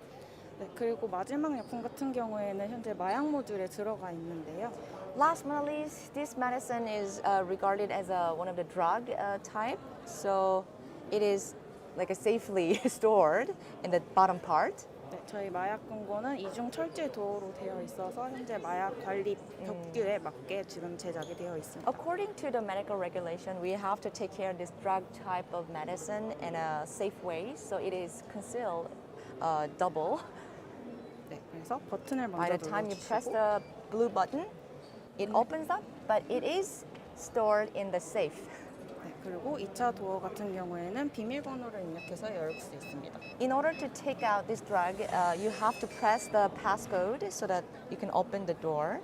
네, 그리고 마지막 약품 같은 경우에는 현재 마약 모듈에 들어가 있는데요. Last but not least, this medicine is regarded as one of the drug type, so it is safely stored in the bottom part. 네, 저희 마약 금고는 이중 철제 도어로 되어 있어서 현재 마약 관리 법규에 맞게 지금 제작이 되어 있습니다. According to the medical regulation, we have to take care of this drug type of medicine in a safe way, so it is concealed double. 네, 그래서 버튼을 By 먼저 the time you press 눌러주시고 the blue button, it opens up, but it is stored in the safe. 네, 그리고 2차 도어 같은 경우에는 비밀번호를 입력해서 열 수 있습니다. In order to take out this drug, you have to press the passcode so that you can open the door.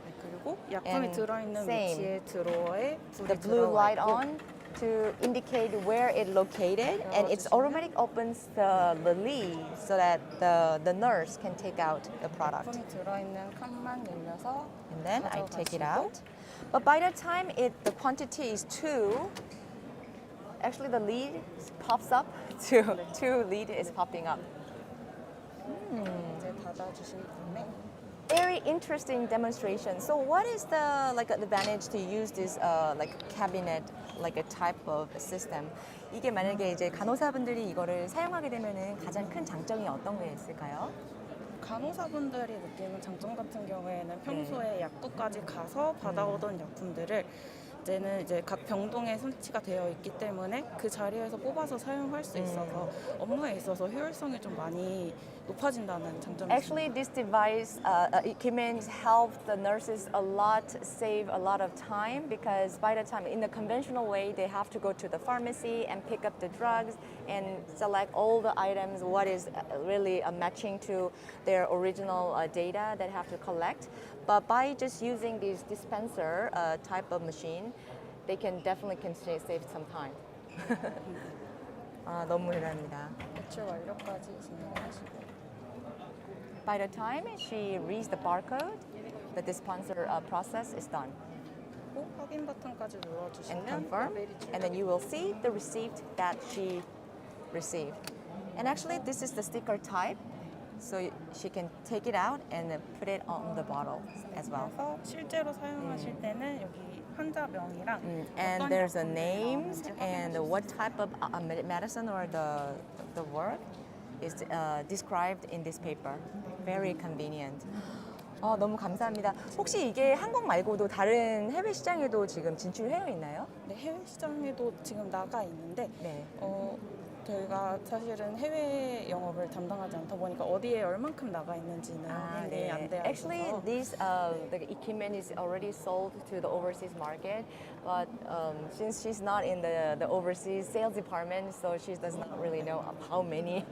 네, 그리고 그리고 약품이 And 들어있는 same. 위치에 드로어에 The 불이 blue 들어가 light 있고 on to indicate where it located, and it's automatic opens the lid so that the nurse can take out the product. 약품이 들어있는 칸만 열려서 And then I take it 가져가시고 out. But by the time the quantity is 2, actually the lid pops up to 2 lid is popping up. 이제 닫아주신 다음에 Very interesting demonstration. So what is the advantage to use this cabinet like a type of system? 이게 만약에 이제 간호사분들이 이거를 사용하게 되면은 가장 큰 장점이 어떤 게 있을까요? 간호사분들이 느끼는 장점 같은 경우에는 평소에 약국까지 가서 받아오던 약품들을 이제는 이제 각 병동에 설치가 되어 있기 때문에 그 자리에서 뽑아서 사용할 수 있어서 업무에 있어서 효율성이 좀 많이 높아진다는 장점이 Actually, 있습니다. this device equipment helped the nurses a lot, save a lot of time because by the time in the conventional way, they have to go to the pharmacy and pick up the drugs and select all the items, what is really matching to their original data that have to collect. But by just using this dispenser type of machine, they can definitely save some time. 아, 너무 대단합니다. 배출 완료까지 진행하시고 By the time she reads the barcode, the dispenser process is done. 확인 버튼까지 And 눌러주시면 confirm, 레벨이 and then you will see the receipt that she received. And actually, this is the sticker type, so she can take it out and then put it on the bottle as well. 그래서 실제로 사용하실 때는 여기 환자명이랑 And 어떤 there's a 약품이 names 나오는지 and 확인하실 수 what type of medicine or the work is described in this paper. Very convenient. 너무 감사합니다. 혹시 이게 한국 말고도 다른 해외 시장에도 지금 진출해 있나요? 네, 해외 시장에도 지금 나가 있는데 네. 저희가 사실은 해외 영업을 담당하지 않다 보니까 어디에 얼만큼 나가 있는지는 확인이 안 되어 Actually, 있어서 this the equipment is already sold to the overseas market, but since she's not in the overseas sales department, so she does not really know how many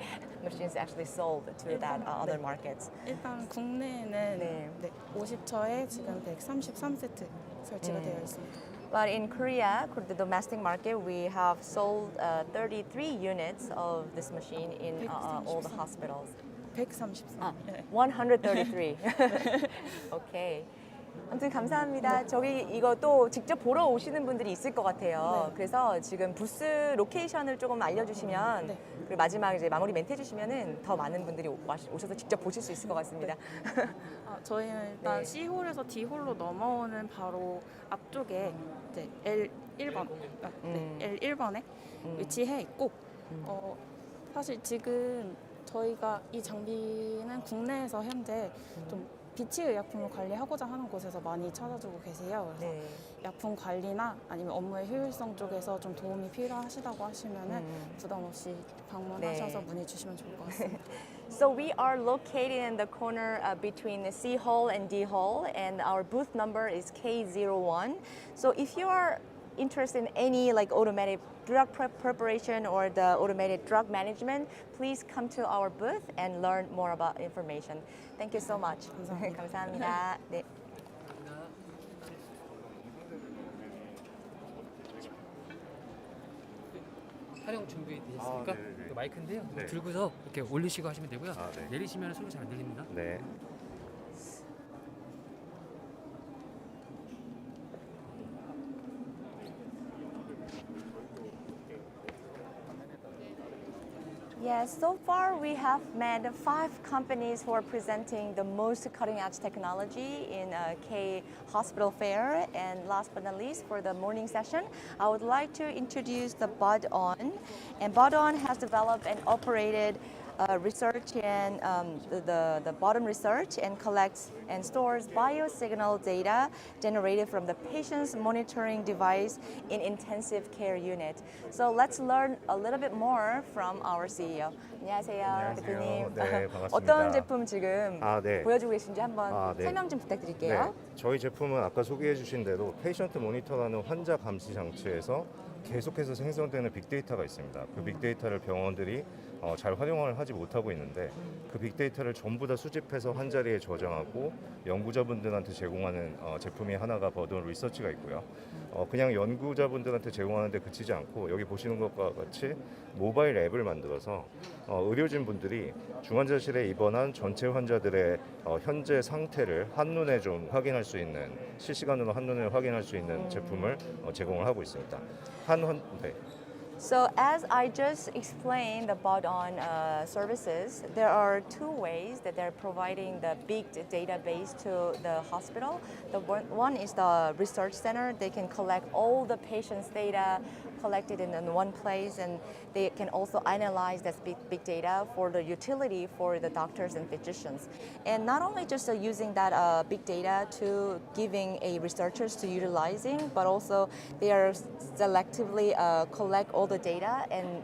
machines actually sold to that other markets. 일단 국내에는 네. 50처에 지금 133세트 설치가 되어 있습니다. But in Korea, the domestic market, we have sold 33 units of this machine in all the hospitals. 133. 네. 133. Okay. 아무튼 감사합니다. 저기 이거 또 직접 보러 오시는 분들이 있을 것 같아요. 네. 그래서 지금 부스 로케이션을 조금 알려주시면 네. 그리고 마지막 이제 마무리 멘트 해주시면은 더 많은 분들이 오셔서 직접 보실 수 있을 것 같습니다. 저희는 일단 네. C홀에서 D홀로 넘어오는 바로 앞쪽에 이제 L1번, L1번에 위치해 있고 사실 지금 저희가 이 장비는 국내에서 현재 좀 비치 의약품을 관리하고자 하는 곳에서 많이 찾아주고 계세요. 그래서 네. 약품 관리나 아니면 업무의 효율성 쪽에서 좀 도움이 필요하시다고 하시면은 부담 없이 방문하셔서 네. 문의 주시면 좋을 것 같습니다. So we are located in the corner between the C hall and D hall, and our booth number is K01. So if you are interested in any automated drug preparation or the automated drug management, please come to our booth and learn more about information. Thank you so much. 감사합니다. 네. 촬영 준비 되셨습니까? 네네네. 마이크인데요. 네. 들고서 이렇게 올리시고 하시면 되고요. 네. 내리시면 소리 잘 안 들립니다. 네. Yes, so far we have met 5 companies who are presenting the most cutting-edge technology in K Hospital Fair. And last but not least, for the morning session, I would like to introduce the Bud-On. And Bud-On has developed and operated research and the bottom research and collects and stores biosignal data generated from the patient's monitoring device in intensive care unit. So let's learn a little bit more from our CEO. 안녕하세요, 안녕하세요. 대표님. 네, 반갑습니다. 어떤 제품 지금 네. 보여주고 계신지 한번 네. 설명 좀 부탁드릴게요. 저희 제품은 아까 소개해 주신 대로 페이션트 모니터라는 환자 감시 장치에서 계속해서 생성되는 빅데이터가 있습니다. 그 빅데이터를 병원들이 잘 활용을 하지 못하고 있는데 그 빅데이터를 전부 다 수집해서 한 자리에 저장하고 연구자분들한테 제공하는 제품이 하나가 버든 리서치가 있고요. 그냥 연구자분들한테 제공하는 데 그치지 않고 여기 보시는 것과 같이 모바일 앱을 만들어서 의료진 분들이 중환자실에 입원한 전체 환자들의 현재 상태를 한눈에 좀 확인할 수 있는 실시간으로 한눈에 확인할 수 있는 제품을 제공을 하고 있습니다. 네. So as I just explained about on services, there are two ways that they're providing the big database to the hospital. The one is the research center. They can collect all the patients' data collected in one place, and they can also analyze that big data for the utility for the doctors and physicians. And not only just using that big data to giving a researchers to utilizing, but also they are selectively collect all the data and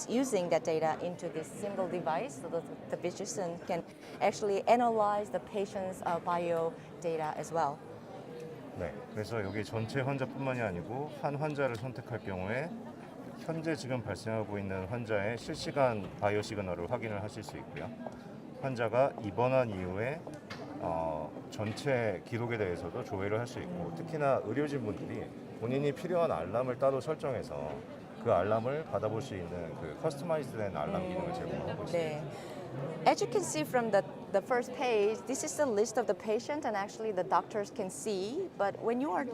using that data into this single device so that the physician can actually analyze the patient's bio data as well. 네, 그래서 여기 전체 환자뿐만이 아니고 한 환자를 선택할 경우에 현재 지금 발생하고 있는 환자의 실시간 바이오 시그널을 확인을 하실 수 있고요. 환자가 입원한 이후에 전체 기록에 대해서도 조회를 할 수 있고 특히나 의료진분들이 본인이 필요한 알람을 따로 설정해서 그 알람을 받아볼 수 있는 그 커스터마이즈된 알람 기능을 제공하고 있습니다. 네. As you can see from the first page, this is the list of the patient, and actually the doctors can see. But when you are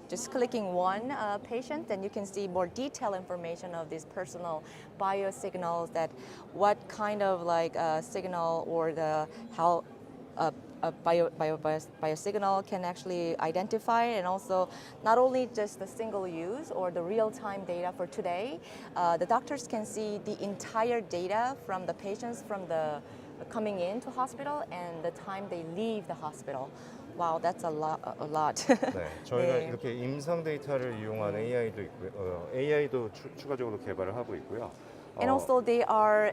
just clicking one patient, then you can see more detailed information of these personal bio signals, that what kind of like signal or the how bio signal can actually identify, and also not only just the single use or the real-time data for today, the doctors can see the entire data from the patients from the coming into hospital and the time they leave the hospital. Wow, that's a lot. 네, 저희가 네. 이렇게 임상 데이터를 이용한 AI도 있고요. AI도 추가적으로 개발을 하고 있고요. And also they are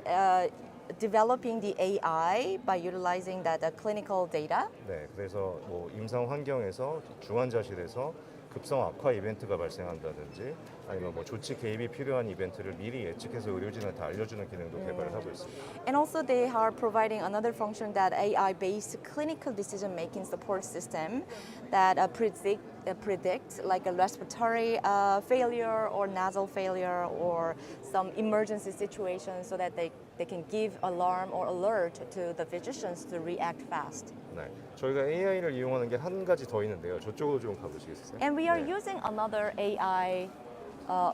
developing the AI by utilizing that clinical data. 네, 그래서 뭐 임상 환경에서 중환자실에서 급성 악화 이벤트가 발생한다든지 아니면 뭐 조치 개입이 필요한 이벤트를 미리 예측해서 의료진한테 알려주는 기능도 개발을 하고 있습니다. And also they are providing another function, that AI-based clinical decision-making support system that predicts like a respiratory failure or nasal failure or some emergency situation, so that they can give alarm or alert to the physicians to react fast. 네, 저희가 AI를 이용하는 게 한 가지 더 있는데요. 저쪽으로 좀 가보시겠어요? And we are 네. using another AI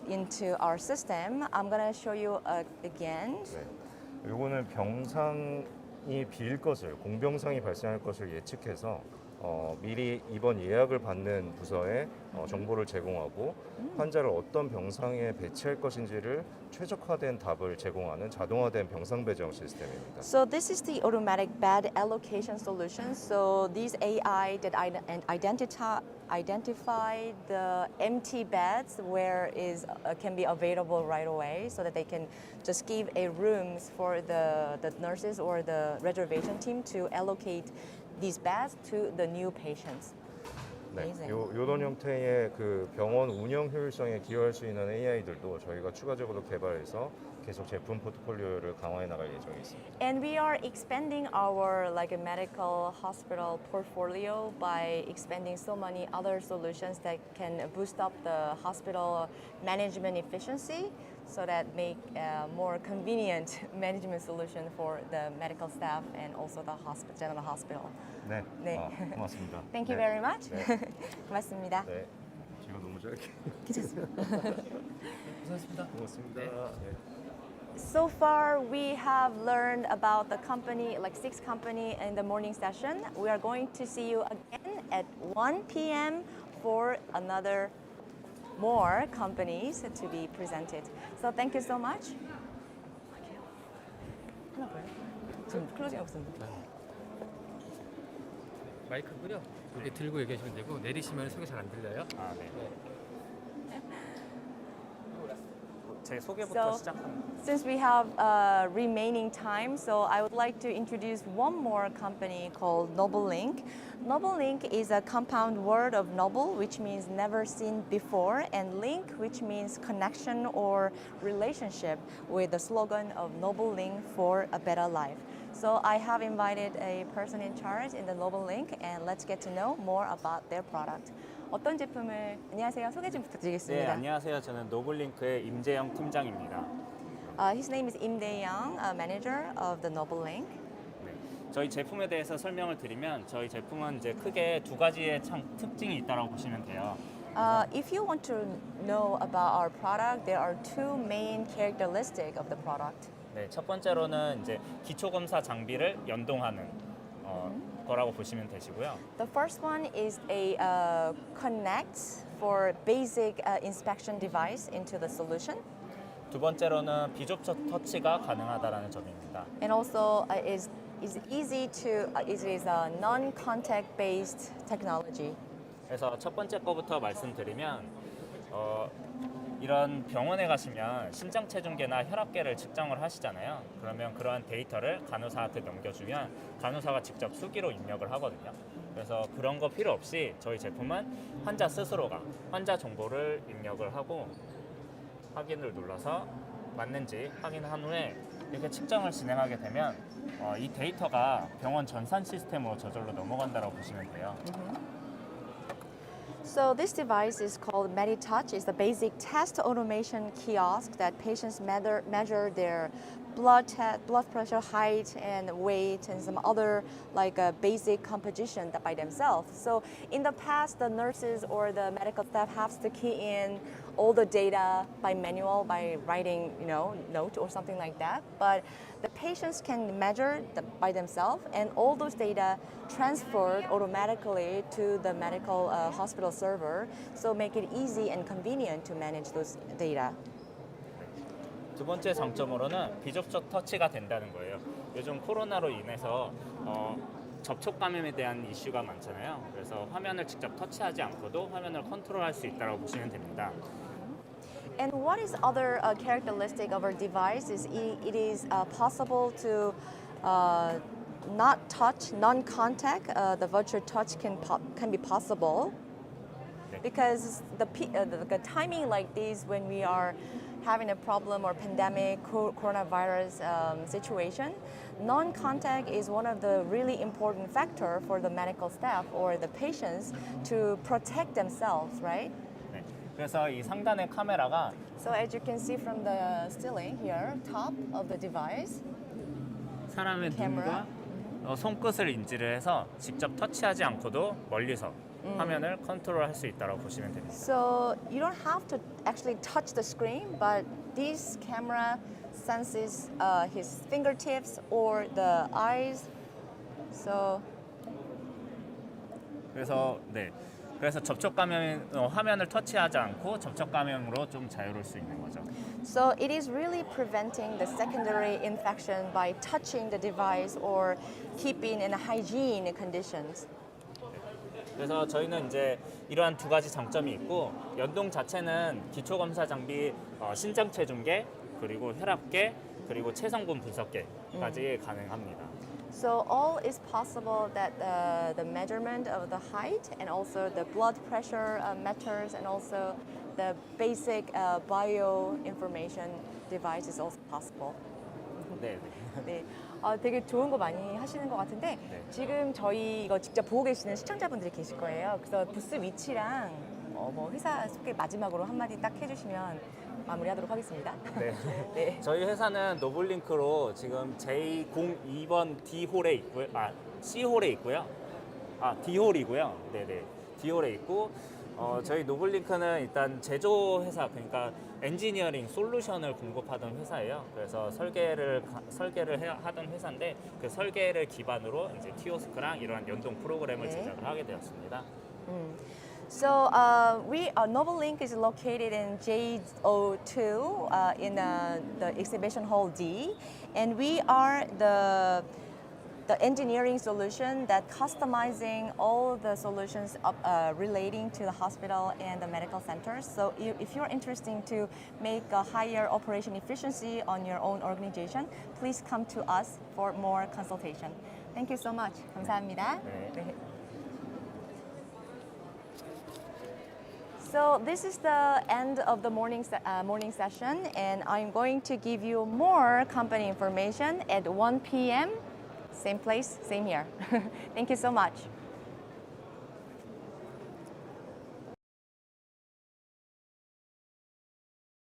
into our system. I'm gonna show you again. 네, 요거는 병상이 빌 것을, 공병상이 발생할 것을 예측해서 미리 입원 예약을 받는 부서에 정보를 제공하고 환자를 어떤 병상에 배치할 것인지를 최적화된 답을 제공하는 자동화된 병상 배정 시스템입니다. So this is the automatic bed allocation solution. So these AI that identify the empty beds where can be available right away, so that they can just give a rooms for the nurses or the reservation team to allocate these beds to the new patients. 네, Amazing. 이런 형태의 그 병원 운영 효율성에 기여할 수 있는 AI들도 저희가 추가적으로 개발해서 계속 제품 포트폴리오를 강화해 나갈 예정에 있습니다. And we are expanding our like a medical hospital portfolio by expanding so many other solutions that can boost up the hospital management efficiency, so that make more convenient management solution for the medical staff and also the general hospital. 네, 네. 고맙습니다. Thank you 네. very much. 네. 고맙습니다. 네, 제가 너무 짧게. 고생하셨습니다. 고맙습니다. 네. So far, we have learned about the company, like 6 company in the morning session. We are going to see you again at 1 p.m. for another more companies to be presented. So thank you so much. 하나 더요? 지금 클로징 없습니다. 마이크고요. 이렇게 들고 얘기하시면 되고 내리시면 소리 잘 안 들려요. 아, 네. 제 소개부터 So, 시작합니다. since we have remaining time, so I would like to introduce one more company called NobleLink. NobleLink is a compound word of noble, which means never seen before, and link, which means connection or relationship, with the slogan of NobleLink for a better life. So I have invited a person in charge in the NobleLink, and let's get to know more about their product. 어떤 제품을 안녕하세요. 소개 좀 네, 부탁드리겠습니다. 안녕하세요. 저는 노블링크의 임재영 팀장입니다. His name is Im Dae-young, manager of the NobleLink. 네, 저희 제품에 대해서 설명을 드리면 저희 제품은 이제 크게 두 가지의 특징이 있다고 보시면 돼요. If you want to know about our product, there are two main characteristics of the product. 네, 첫 번째로는 이제 기초 검사 장비를 연동하는 거라고 보시면 되시고요. The first one is a connect for basic inspection device into the solution, 두 번째로는 비접촉 터치가 가능하다라는 점입니다. and also is easy to it is a non-contact based technology. 그래서 첫 번째 거부터 말씀드리면 이런 병원에 가시면 심장 체중계나 혈압계를 측정을 하시잖아요. 그러면 그러한 데이터를 간호사한테 넘겨주면 간호사가 직접 수기로 입력을 하거든요. 그래서 그런 거 필요 없이 저희 제품은 환자 스스로가 환자 정보를 입력을 하고 확인을 눌러서 맞는지 확인한 후에 이렇게 측정을 진행하게 되면 이 데이터가 병원 전산 시스템으로 저절로 넘어간다고 보시면 돼요. So this device is called MediTouch. It's a basic test automation kiosk that patients measure their blood pressure, height, and weight, and some other like basic composition by themselves. So in the past, the nurses or the medical staff have to key in all the data by manual, by writing, note or something like that. But the patients can measure by themselves, and all those data transferred automatically to the medical hospital server. So make it easy and convenient to manage those data. 두 번째 장점으로는 비접촉 터치가 된다는 거예요. 요즘 코로나로 인해서 접촉 감염에 대한 이슈가 많잖아요. 그래서 화면을 직접 터치하지 않고도 화면을 컨트롤할 수 있다고 보시면 됩니다. And what is other characteristic of our device is it is possible to not touch, non-contact. The virtual touch can be possible because the timing like this when we are having a problem or pandemic coronavirus situation, non-contact is one of the really important factor for the medical staff or the patients to protect themselves, right? 네, 그래서 이 상단의 카메라가 So as you can see from the ceiling here, top of the device, 사람의 camera. 눈과 손끝을 인지를 해서 직접 터치하지 않고도 멀리서 화면을 컨트롤할 수 있다고 보시면 됩니다. So you don't have to actually touch the screen, but this camera senses his fingertips or the eyes. So 그래서 접촉 감염 화면을 터치하지 않고 접촉 감염으로 좀 자유로울 수 있는 거죠. So it is really preventing the secondary infection by touching the device or keeping in hygiene conditions. 그래서 저희는 이제 이러한 두 가지 장점이 있고 연동 자체는 기초 검사 장비 신장 체중계 그리고 혈압계 그리고 체성분 분석계까지 가능합니다. So all is possible that the measurement of the height and also the blood pressure matters and also the basic bio information device is also possible. 네. 네, 되게 좋은 거 많이 하시는 것 같은데 지금 저희 이거 직접 보고 계시는 시청자분들이 계실 거예요. 그래서 부스 위치랑 뭐 회사 소개 마지막으로 한마디 딱 해주시면 마무리하도록 하겠습니다. 네. 네. 저희 회사는 노블링크로 지금 J02번 D홀에 있고요. C홀에 있고요. D홀이고요. 네네. D홀에 있고 저희 노블링크는 일단 제조 회사 그러니까 엔지니어링 솔루션을 공급하던 회사예요. 그래서 설계를 하던 회사인데 그 설계를 기반으로 이제 티오스크랑 이러한 연동 프로그램을 제작을 하게 되었습니다. So NobleLink is located in J02 in the exhibition hall D, and we are the the engineering solution that customizing all the solutions relating to the hospital and the medical centers. So if you're interested to make a higher operation efficiency on your own organization, please come to us for more consultation. Thank you so much. 감사합니다. 네. So this is the end of the morning session, and I'm going to give you more company information at 1 p.m. Same place, same here. Thank you so much.